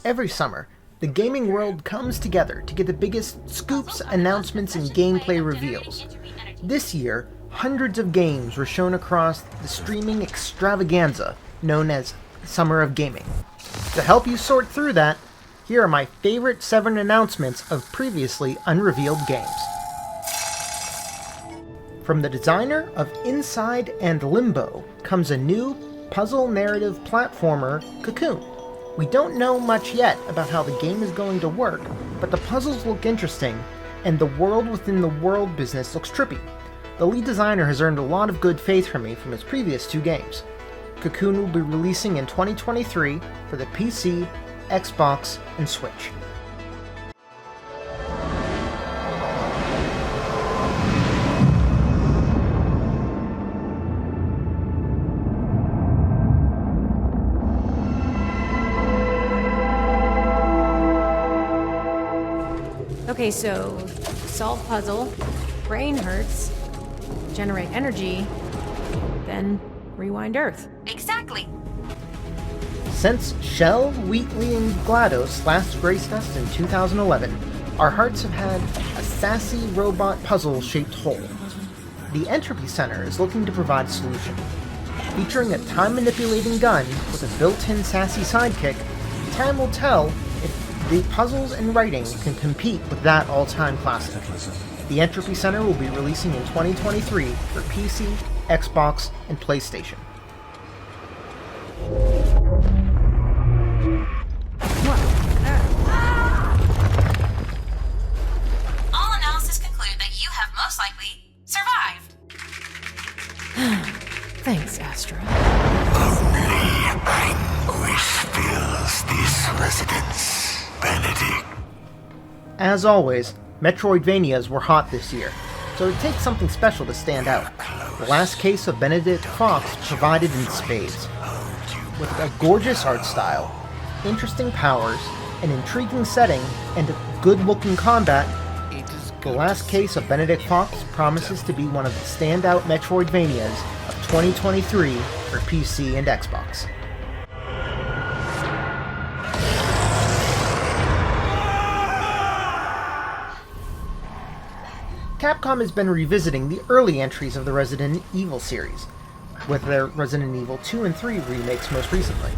Every summer, the gaming world comes together to get the biggest scoops, announcements, and gameplay reveals. This year, hundreds of games were shown across the streaming extravaganza known as Summer of Gaming. To help you sort through that, here are my favorite 7 announcements of previously unrevealed games. From the designer of Inside and Limbo comes a new puzzle narrative platformer, Cocoon. We don't know much yet about how the game is going to work, but the puzzles look interesting, and the world within the world business looks trippy. The lead designer has earned a lot of good faith from me from his previous 2 games. Cocoon will be releasing in 2023 for the PC, Xbox, and Switch. Okay, so solve puzzle, brain hurts, generate energy, then rewind Earth. Exactly. Since Shell, Wheatley, and GLaDOS last graced us in 2011, our hearts have had a sassy robot puzzle-shaped hole. The Entropy Center is looking to provide a solution. Featuring a time-manipulating gun with a built-in sassy sidekick, time will tell if the puzzles and writing can compete with that all-time classic. The Entropy Center will be releasing in 2023 for PC, Xbox, and PlayStation. All analysis conclude that you have most likely survived. Thanks, Astra. Only anguish fills this residence, Benedict. As always, Metroidvanias were hot this year, so it takes something special to stand out. The Last Case of Benedict Fox provided in spades. With a gorgeous art style, interesting powers, an intriguing setting, and good-looking combat, The Last Case of Benedict Fox promises to be one of the standout Metroidvanias of 2023 for PC and Xbox. Capcom has been revisiting the early entries of the Resident Evil series, with their Resident Evil 2 and 3 remakes most recently.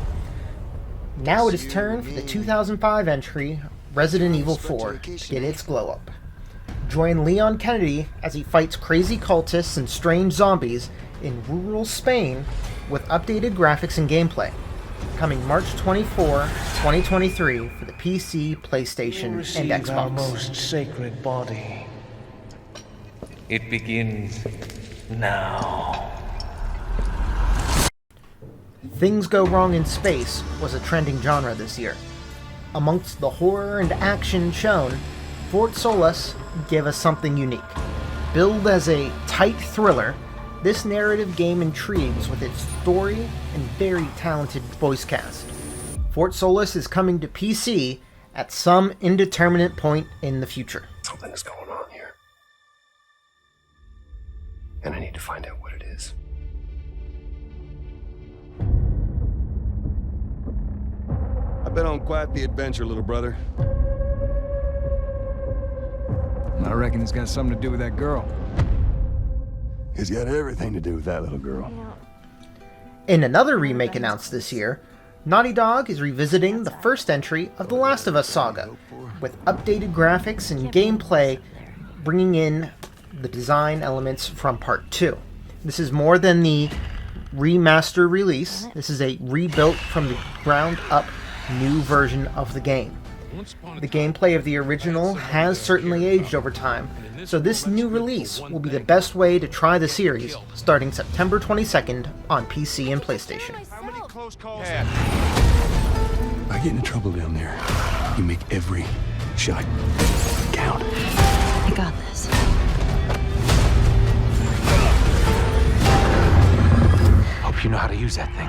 Now it is turn for the 2005 entry, Resident Evil 4, to get its glow-up. Join Leon Kennedy as he fights crazy cultists and strange zombies in rural Spain with updated graphics and gameplay. Coming March 24, 2023 for the PC, PlayStation, and Xbox. Our most sacred body. It begins now. Things Go Wrong in Space was a trending genre this year. Amongst the horror and action shown, Fort Solis gave us something unique. Billed as a tight thriller, this narrative game intrigues with its story and very talented voice cast. Fort Solis is coming to PC at some indeterminate point in the future. Something is going on here. And I need to find out what it is. I've been on quite the adventure, little brother. I reckon it's got something to do with that girl. It's got everything to do with that little girl. In another remake announced this year, Naughty Dog is revisiting the first entry of the Last of Us saga, with updated graphics and gameplay bringing in the design elements from Part 2. This is more than the remaster release. This is a rebuilt from the ground up new version of the game. The gameplay of the original has certainly aged over time, so this new release will be the best way to try the series starting September 22nd on PC and PlayStation. I get into trouble down there. You make every shot count. I got this. Hope you know how to use that thing.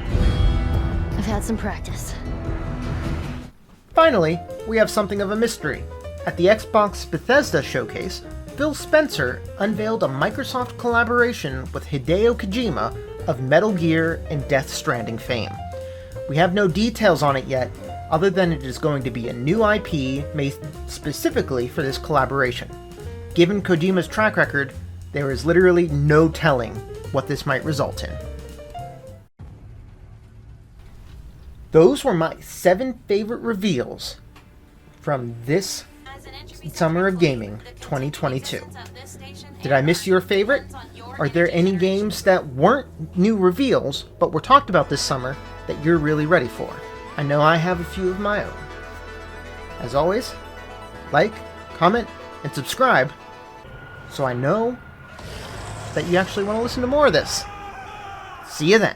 I've had some practice. Finally, we have something of a mystery. At the Xbox Bethesda showcase, Phil Spencer unveiled a Microsoft collaboration with Hideo Kojima of Metal Gear and Death Stranding fame. We have no details on it yet, other than it is going to be a new IP made specifically for this collaboration. Given Kojima's track record, there is literally no telling what this might result in. Those were my 7 favorite reveals from this Summer of Gaming 2022. Did I miss your favorite? Are there any games that weren't new reveals, but were talked about this summer that you're really ready for? I know I have a few of my own. As always, like, comment, and subscribe so I know that you actually want to listen to more of this. See you then.